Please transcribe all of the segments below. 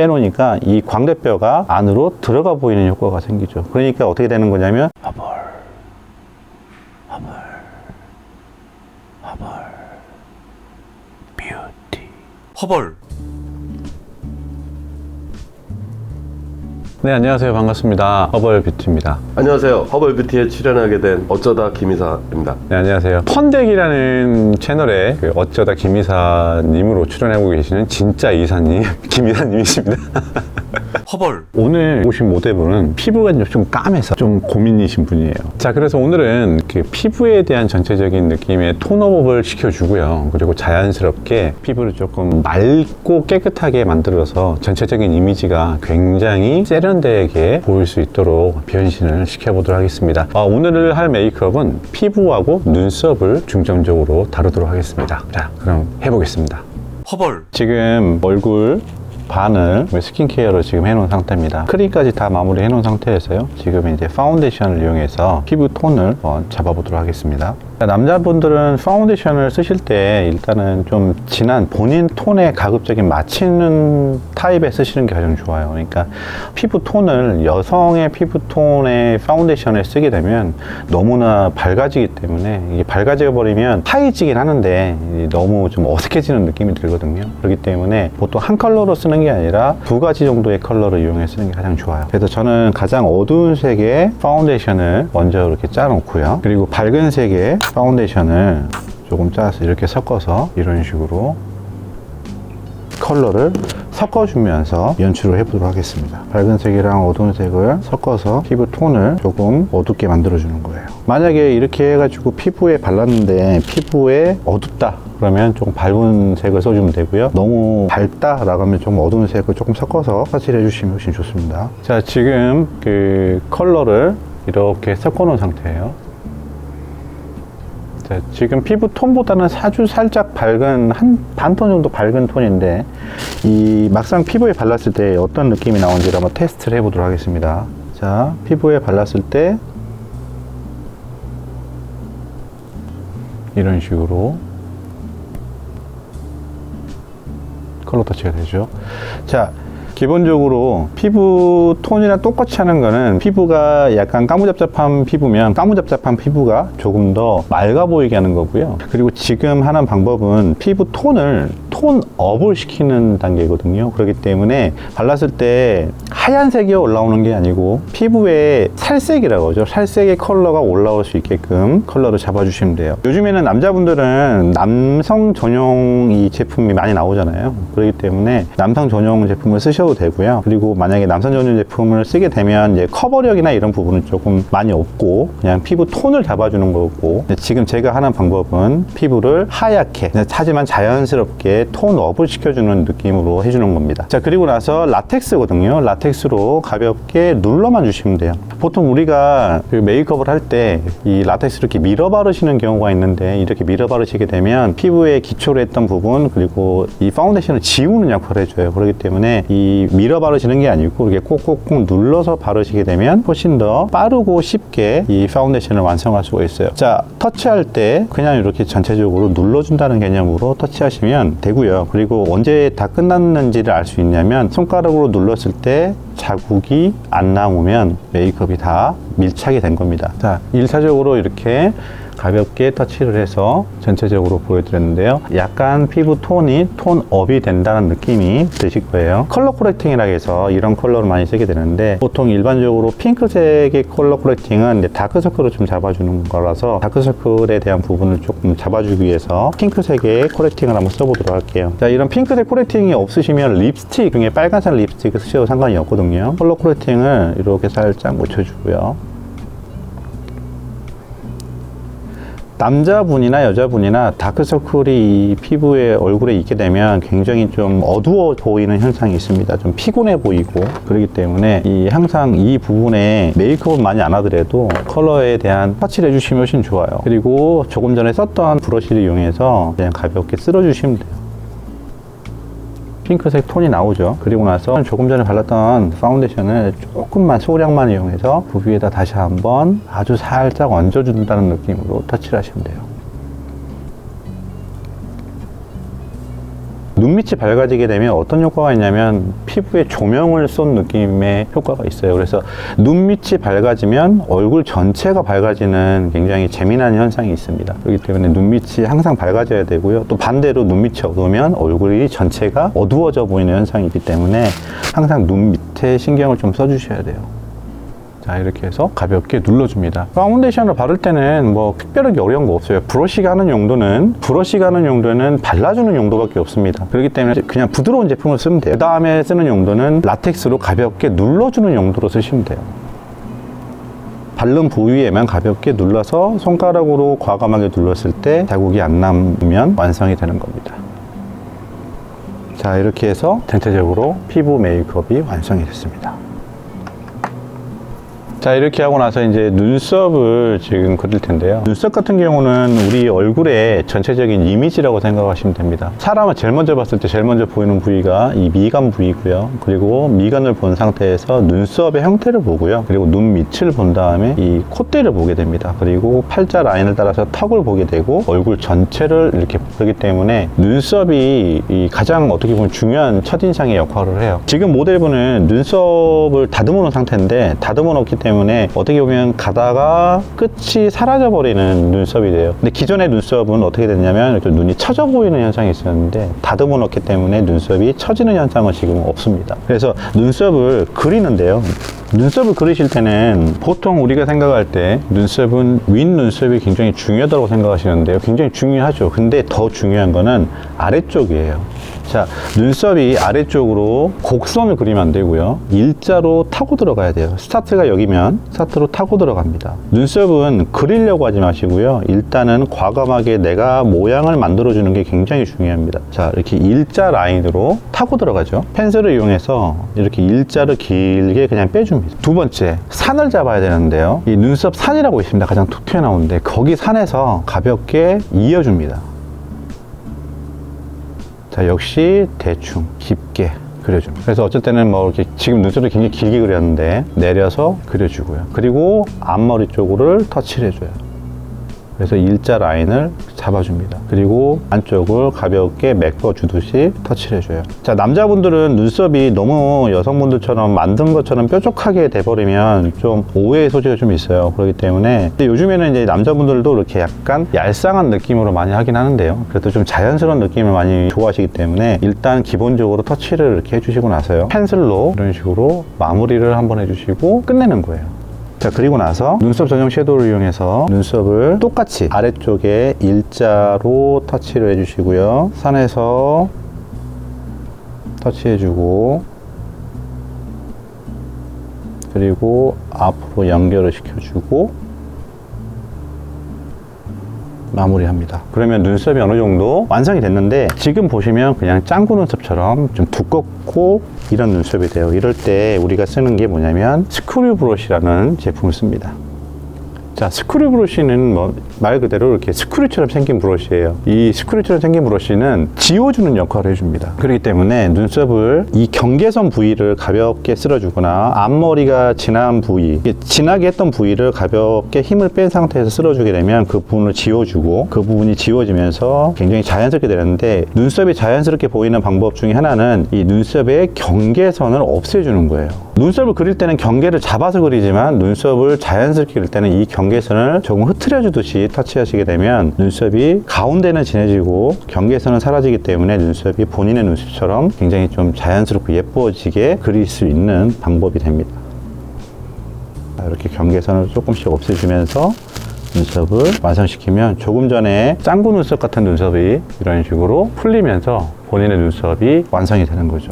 빼놓으니까 이 광대뼈가 안으로 들어가 보이는 효과가 생기죠. 그러니까 어떻게 되는 거냐면 뷰티 허벌. 네, 안녕하세요. 반갑습니다. 허벌 뷰티입니다. 안녕하세요. 허벌뷰티에 출연하게 된 어쩌다 김이사입니다. 네, 안녕하세요. 펀덱이라는 채널에 그 어쩌다 김이사님으로 출연하고 계시는 진짜 이사님, 김이사님이십니다. 허벌. 오늘 오신 모델분은 피부가 좀 까매서 좀 고민이신 분이에요. 자, 그래서 오늘은 그 피부에 대한 전체적인 느낌의 톤업을 시켜주고요. 그리고 자연스럽게 피부를 조금 맑고 깨끗하게 만들어서 전체적인 이미지가 굉장히 세련되게 보일 수 있도록 변신을 시켜보도록 하겠습니다. 오늘 할 메이크업은 피부하고 눈썹을 중점적으로 다루도록 하겠습니다. 자, 그럼 해보겠습니다. 허벌. 지금 얼굴 반을 스킨케어로 지금 해놓은 상태입니다. 크림까지 다 마무리 해놓은 상태에서요. 지금 이제 파운데이션을 이용해서 피부 톤을 잡아보도록 하겠습니다. 남자분들은 파운데이션을 쓰실 때 일단은 좀 진한 본인 톤에 가급적인 맞추는 타입에 쓰시는 게 가장 좋아요. 그러니까 피부 톤을 여성의 피부 톤의 파운데이션을 쓰게 되면 너무나 밝아지기 때문에 이게 밝아져 버리면 하얘지긴 하는데 너무 좀 어색해지는 느낌이 들거든요. 그렇기 때문에 보통 한 컬러로 쓰는 게 아니라 두 가지 정도의 컬러를 이용해 쓰는 게 가장 좋아요. 그래서 저는 가장 어두운 색의 파운데이션을 먼저 이렇게 짜 놓고요. 그리고 밝은 색의 파운데이션을 조금 짜서 이렇게 섞어서 이런 식으로 컬러를 섞어주면서 연출을 해보도록 하겠습니다. 밝은 색이랑 어두운 색을 섞어서 피부 톤을 조금 어둡게 만들어주는 거예요. 만약에 이렇게 해가지고 피부에 발랐는데 피부에 어둡다 그러면 조금 밝은 색을 써주면 되고요. 너무 밝다 라고 하면 좀 어두운 색을 조금 섞어서 터치를 해주시면 훨씬 좋습니다. 자, 지금 그 컬러를 이렇게 섞어 놓은 상태예요. 자, 지금 피부 톤보다는 아주 살짝 밝은 한 반톤 정도 밝은 톤인데 이 막상 피부에 발랐을 때 어떤 느낌이 나오는지 한번 테스트를 해보도록 하겠습니다. 자, 피부에 발랐을 때 이런 식으로 컬러 터치가 되죠. 자, 기본적으로 피부 톤이랑 똑같이 하는 거는 피부가 약간 까무잡잡한 피부면 까무잡잡한 피부가 조금 더 맑아 보이게 하는 거고요. 그리고 지금 하는 방법은 피부 톤을 톤업을 시키는 단계거든요. 그렇기 때문에 발랐을 때 하얀색이 올라오는 게 아니고 피부에 살색이라고 하죠. 살색의 컬러가 올라올 수 있게끔 컬러를 잡아주시면 돼요. 요즘에는 남자분들은 남성 전용 이 제품이 많이 나오잖아요. 그렇기 때문에 남성 전용 제품을 쓰셔도 되고요. 그리고 만약에 남성 전용 제품을 쓰게 되면 이제 커버력이나 이런 부분은 조금 많이 없고 그냥 피부 톤을 잡아주는 거고, 지금 제가 하는 방법은 피부를 하얗게 하지만 자연스럽게 톤업을 시켜주는 느낌으로 해주는 겁니다. 자, 그리고 나서 라텍스거든요. 라텍스로 가볍게 눌러만 주시면 돼요. 보통 우리가 그 메이크업을 할 때 이 라텍스를 이렇게 밀어 바르시는 경우가 있는데 이렇게 밀어 바르시게 되면 피부에 기초로 했던 부분 그리고 이 파운데이션을 지우는 역할을 해줘요. 그렇기 때문에 이 밀어 바르시는 게 아니고 이렇게 콕콕콕 눌러서 바르시게 되면 훨씬 더 빠르고 쉽게 이 파운데이션을 완성할 수가 있어요. 자, 터치할 때 그냥 이렇게 전체적으로 눌러준다는 개념으로 터치하시면 되고요. 그리고 언제 다 끝났는지를 알 수 있냐면 손가락으로 눌렀을 때 자국이 안 남으면 메이크업이 다 밀착이 된 겁니다. 자, 1차적으로 이렇게 가볍게 터치를 해서 전체적으로 보여드렸는데요. 약간 피부 톤이 톤업이 된다는 느낌이 드실 거예요. 컬러 코렉팅이라 해서 이런 컬러를 많이 쓰게 되는데 보통 일반적으로 핑크색의 컬러 코렉팅은 이제 다크서클을 좀 잡아주는 거라서 다크서클에 대한 부분을 조금 잡아주기 위해서 핑크색의 코렉팅을 한번 써보도록 할게요. 자, 이런 핑크색 코렉팅이 없으시면 립스틱 중에 빨간색 립스틱을 쓰셔도 상관이 없거든요. 컬러 코렉팅을 이렇게 살짝 묻혀주고요. 남자분이나 여자분이나 다크서클이 이 피부에 얼굴에 있게 되면 굉장히 좀 어두워 보이는 현상이 있습니다. 좀 피곤해 보이고 그렇기 때문에 항상 이 부분에 메이크업 많이 안 하더라도 컬러에 대한 터치를 해주시면 훨씬 좋아요. 그리고 조금 전에 썼던 브러쉬를 이용해서 그냥 가볍게 쓸어주시면 돼요. 핑크색 톤이 나오죠. 그리고 나서 조금 전에 발랐던 파운데이션을 조금만 소량만 이용해서 부위에다 다시 한번 아주 살짝 얹어준다는 느낌으로 터치를 하시면 돼요. 눈밑이 밝아지게 되면 어떤 효과가 있냐면 피부에 조명을 쏜 느낌의 효과가 있어요. 그래서 눈밑이 밝아지면 얼굴 전체가 밝아지는 굉장히 재미난 현상이 있습니다. 그렇기 때문에 눈밑이 항상 밝아져야 되고요. 또 반대로 눈밑이 어두우면 얼굴이 전체가 어두워져 보이는 현상이기 때문에 항상 눈 밑에 신경을 좀 써주셔야 돼요. 자, 이렇게 해서 가볍게 눌러줍니다. 파운데이션을 바를 때는 뭐 특별하게 어려운 거 없어요. 브러쉬가 하는 용도는 발라주는 용도밖에 없습니다. 그렇기 때문에 그냥 부드러운 제품을 쓰면 돼요. 그 다음에 쓰는 용도는 라텍스로 가볍게 눌러주는 용도로 쓰시면 돼요. 바른 부위에만 가볍게 눌러서 손가락으로 과감하게 눌렀을 때 자국이 안 남으면 완성이 되는 겁니다. 자, 이렇게 해서 전체적으로 피부 메이크업이 완성이 됐습니다. 자, 이렇게 하고 나서 이제 눈썹을 지금 그릴 텐데요. 눈썹 같은 경우는 우리 얼굴의 전체적인 이미지라고 생각하시면 됩니다. 사람을 제일 먼저 봤을 때 제일 먼저 보이는 부위가 이 미간 부위고요. 그리고 미간을 본 상태에서 눈썹의 형태를 보고요. 그리고 눈 밑을 본 다음에 이 콧대를 보게 됩니다. 그리고 팔자 라인을 따라서 턱을 보게 되고 얼굴 전체를 이렇게 보기 때문에 눈썹이 이 가장 어떻게 보면 중요한 첫인상의 역할을 해요. 지금 모델분은 눈썹을 다듬어 놓은 상태인데 다듬어 놓기 때문에 어떻게 보면 가다가 끝이 사라져 버리는 눈썹이 돼요. 근데 기존의 눈썹은 어떻게 됐냐면 이렇게 눈이 처져 보이는 현상이 있었는데 다듬어 놓기 때문에 눈썹이 처지는 현상은 지금 없습니다. 그래서 눈썹을 그리는데요. 눈썹을 그리실 때는 보통 우리가 생각할 때 눈썹은 윗눈썹이 굉장히 중요하다고 생각하시는데요. 굉장히 중요하죠. 근데 더 중요한 거는 아래쪽이에요. 자, 눈썹이 아래쪽으로 곡선을 그리면 안 되고요. 일자로 타고 들어가야 돼요. 스타트가 여기면 스타트로 타고 들어갑니다. 눈썹은 그리려고 하지 마시고요. 일단은 과감하게 내가 모양을 만들어주는 게 굉장히 중요합니다. 자, 이렇게 일자 라인으로 타고 들어가죠. 펜슬을 이용해서 이렇게 일자를 길게 그냥 빼줍니다. 두 번째, 산을 잡아야 되는데요. 이 눈썹 산이라고 있습니다. 가장 툭 튀어나오는데 거기 산에서 가볍게 이어줍니다. 자, 역시 대충 깊게 그려줍니다. 그래서 어쩔 때는 뭐 이렇게 지금 눈썹을 굉장히 길게 그렸는데 내려서 그려주고요. 그리고 앞머리 쪽을 터치를 해줘요. 그래서 일자 라인을 잡아줍니다. 그리고 안쪽을 가볍게 메꿔주듯이 터치를 해줘요. 자, 남자분들은 눈썹이 너무 여성분들처럼 만든 것처럼 뾰족하게 돼버리면 좀 오해의 소지가 좀 있어요. 그렇기 때문에 근데 요즘에는 이제 남자분들도 이렇게 약간 얄쌍한 느낌으로 많이 하긴 하는데요. 그래도 좀 자연스러운 느낌을 많이 좋아하시기 때문에 일단 기본적으로 터치를 이렇게 해주시고 나서요. 펜슬로 이런 식으로 마무리를 한번 해주시고 끝내는 거예요. 자, 그리고 나서 눈썹 전용 섀도우를 이용해서 눈썹을 똑같이 아래쪽에 일자로 터치를 해주시고요. 산에서 터치해주고 그리고 앞으로 연결을 시켜주고 마무리합니다. 그러면 눈썹이 어느 정도 완성이 됐는데 지금 보시면 그냥 짱구 눈썹처럼 좀 두껍고 이런 눈썹이 돼요. 이럴 때 우리가 쓰는 게 뭐냐면 스크류 브러쉬라는 제품을 씁니다. 자, 스크류 브러쉬는 뭐 말 그대로 이렇게 스크류처럼 생긴 브러쉬예요. 이 스크류처럼 생긴 브러쉬는 지워주는 역할을 해줍니다. 그렇기 때문에 눈썹을 이 경계선 부위를 가볍게 쓸어주거나 앞머리가 진한 부위, 진하게 했던 부위를 가볍게 힘을 뺀 상태에서 쓸어주게 되면 그 부분을 지워주고 그 부분이 지워지면서 굉장히 자연스럽게 되는데 눈썹이 자연스럽게 보이는 방법 중에 하나는 이 눈썹의 경계선을 없애주는 거예요. 눈썹을 그릴 때는 경계를 잡아서 그리지만 눈썹을 자연스럽게 그릴 때는 이 경계선을 조금 흐트려주듯이 터치하시게 되면 눈썹이 가운데는 진해지고 경계선은 사라지기 때문에 눈썹이 본인의 눈썹처럼 굉장히 좀 자연스럽고 예뻐지게 그릴 수 있는 방법이 됩니다. 이렇게 경계선을 조금씩 없애주면서 눈썹을 완성시키면 조금 전에 짱구 눈썹 같은 눈썹이 이런 식으로 풀리면서 본인의 눈썹이 완성이 되는 거죠.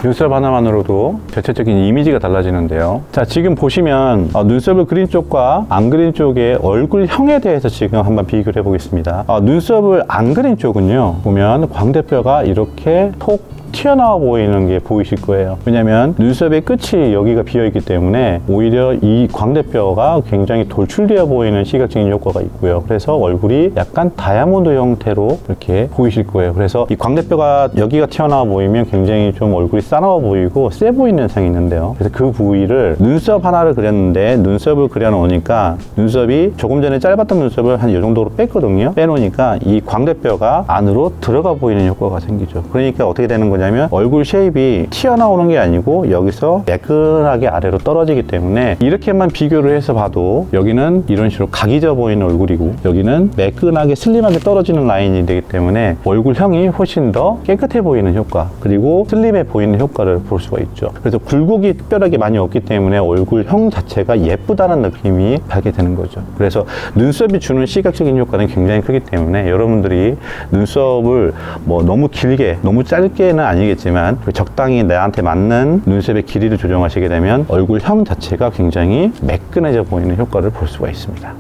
눈썹 하나만으로도 전체적인 이미지가 달라지는데요. 자, 지금 보시면 눈썹을 그린 쪽과 안 그린 쪽의 얼굴형에 대해서 지금 한번 비교를 해보겠습니다. 눈썹을 안 그린 쪽은요, 보면 광대뼈가 이렇게 톡 튀어나와 보이는 게 보이실 거예요. 왜냐면 눈썹의 끝이 여기가 비어있기 때문에 오히려 이 광대뼈가 굉장히 돌출되어 보이는 시각적인 효과가 있고요. 그래서 얼굴이 약간 다이아몬드 형태로 이렇게 보이실 거예요. 그래서 이 광대뼈가 여기가 튀어나와 보이면 굉장히 좀 얼굴이 싸나워 보이고 세 보이는 현상이 있는데요. 그래서 그 부위를 눈썹 하나를 그렸는데 눈썹을 그려놓으니까 눈썹이 조금 전에 짧았던 눈썹을 한 이 정도로 뺐거든요. 빼놓으니까 이 광대뼈가 안으로 들어가 보이는 효과가 생기죠. 그러니까 어떻게 되는 거냐면 얼굴 쉐입이 튀어나오는 게 아니고 여기서 매끈하게 아래로 떨어지기 때문에 이렇게만 비교를 해서 봐도 여기는 이런 식으로 각이 져 보이는 얼굴이고 여기는 매끈하게 슬림하게 떨어지는 라인이 되기 때문에 얼굴형이 훨씬 더 깨끗해 보이는 효과 그리고 슬림해 보이는 효과를 볼 수가 있죠. 그래서 굴곡이 특별하게 많이 없기 때문에 얼굴형 자체가 예쁘다는 느낌이 받게 되는 거죠. 그래서 눈썹이 주는 시각적인 효과는 굉장히 크기 때문에 여러분들이 눈썹을 뭐 너무 길게 너무 짧게는 아니겠지만 적당히 나한테 맞는 눈썹의 길이를 조정하시게 되면 얼굴형 자체가 굉장히 매끈해져 보이는 효과를 볼 수가 있습니다.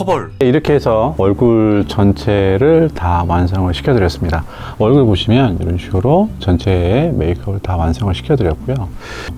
허벌, 이렇게 해서 얼굴 전체를 다 완성을 시켜드렸습니다. 얼굴 보시면 이런 식으로 전체의 메이크업을 다 완성을 시켜드렸고요.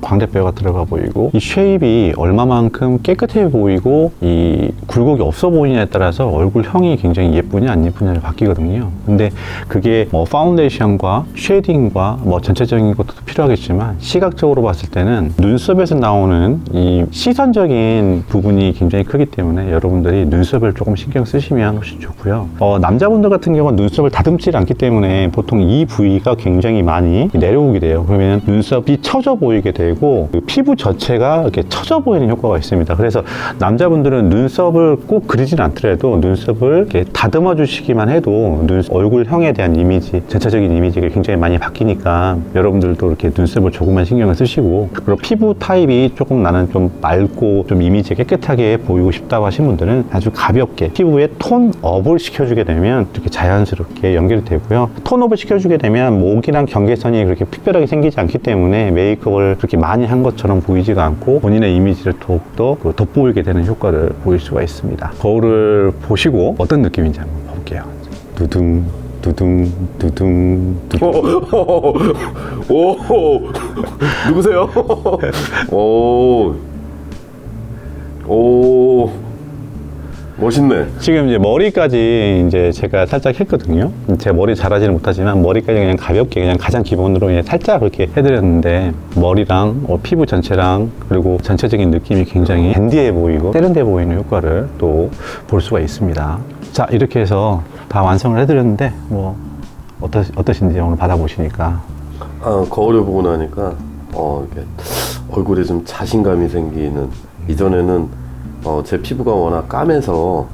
광대뼈가 들어가 보이고 이 쉐입이 얼마만큼 깨끗해 보이고 이 굴곡이 없어 보이냐에 따라서 얼굴형이 굉장히 예쁘냐 안 예쁘냐를 바뀌거든요. 근데 그게 뭐 파운데이션과 쉐딩과 뭐 전체적인 것도 필요하겠지만 시각적으로 봤을 때는 눈썹에서 나오는 이 시선적인 부분이 굉장히 크기 때문에 여러분들이 눈썹을 조금 신경 쓰시면 훨씬 좋고요. 남자분들 같은 경우는 눈썹을 다듬지 않기 때문에 보통 이 부위가 굉장히 많이 내려오게 돼요. 그러면 눈썹이 처져 보이게 되고 그 피부 전체가 이렇게 처져 보이는 효과가 있습니다. 그래서 남자분들은 눈썹을 꼭 그리진 않더라도 눈썹을 이렇게 다듬어 주시기만 해도 얼굴형에 대한 이미지, 전체적인 이미지가 굉장히 많이 바뀌니까 여러분들도 이렇게 눈썹을 조금만 신경을 쓰시고 그리고 피부 타입이 조금 나는 좀 맑고 좀 이미지 깨끗하게 보이고 싶다고 하신 분들은 아주 가볍게 피부에 톤업을 시켜주게 되면 이렇게 자연스럽게 연결이 되고요. 톤업을 시켜주게 되면 목이랑 경계선이 그렇게 특별하게 생기지 않기 때문에 메이크업을 그렇게 많이 한 것처럼 보이지가 않고 본인의 이미지를 더욱더 돋보이게 되는 효과를 보일 수가 있습니다. 거울을 보시고 어떤 느낌인지 한번 볼게요. 두둥 두둥 두둥 두둥. 오, 누구세요? 오, 멋있네. 지금 이제 머리까지 이제 제가 살짝 했거든요. 제가 머리 잘하지는 못하지만 머리까지 그냥 가볍게 그냥 가장 기본으로 그냥 살짝 그렇게 해드렸는데 머리랑 피부 전체랑 그리고 전체적인 느낌이 굉장히 댄디해 보이고 세련돼 보이는 효과를 또 볼 수가 있습니다. 자, 이렇게 해서 다 완성을 해드렸는데 뭐 어떠신지 오늘 받아보시니까. 거울을 보고 나니까 이렇게 얼굴에 좀 자신감이 생기는. 이전에는 제 피부가 워낙 까매서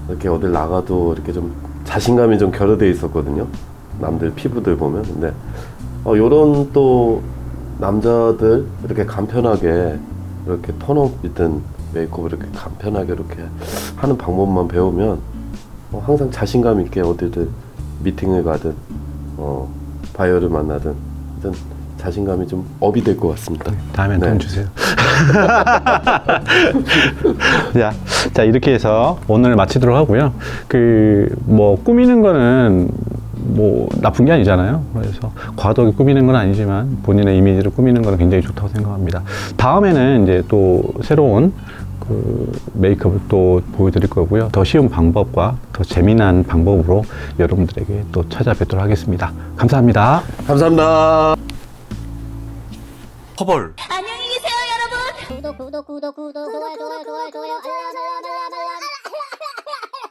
이렇게 어딜 나가도 이렇게 좀 자신감이 좀 결여돼 있었거든요. 남들 피부들 보면. 근데 요런 또 남자들 이렇게 간편하게 이렇게 톤업이든 메이크업을 이렇게 간편하게 이렇게 하는 방법만 배우면 항상 자신감 있게 어디든 미팅을 가든 바이어를 만나든 자신감이 좀 업이 될 것 같습니다. 다음엔 네. 돈 주세요. 자, 이렇게 해서 오늘 마치도록 하고요. 뭐 꾸미는 거는 뭐 나쁜 게 아니잖아요. 그래서 과도하게 꾸미는 건 아니지만 본인의 이미지를 꾸미는 거는 굉장히 좋다고 생각합니다. 다음에는 이제 또 새로운 메이크업을 또 보여드릴 거고요. 더 쉬운 방법과 더 재미난 방법으로 여러분들에게 또 찾아뵙도록 하겠습니다. 감사합니다. 감사합니다. 허벌. 안녕히 계세요, 여러분. 구독, 좋아요, 알람.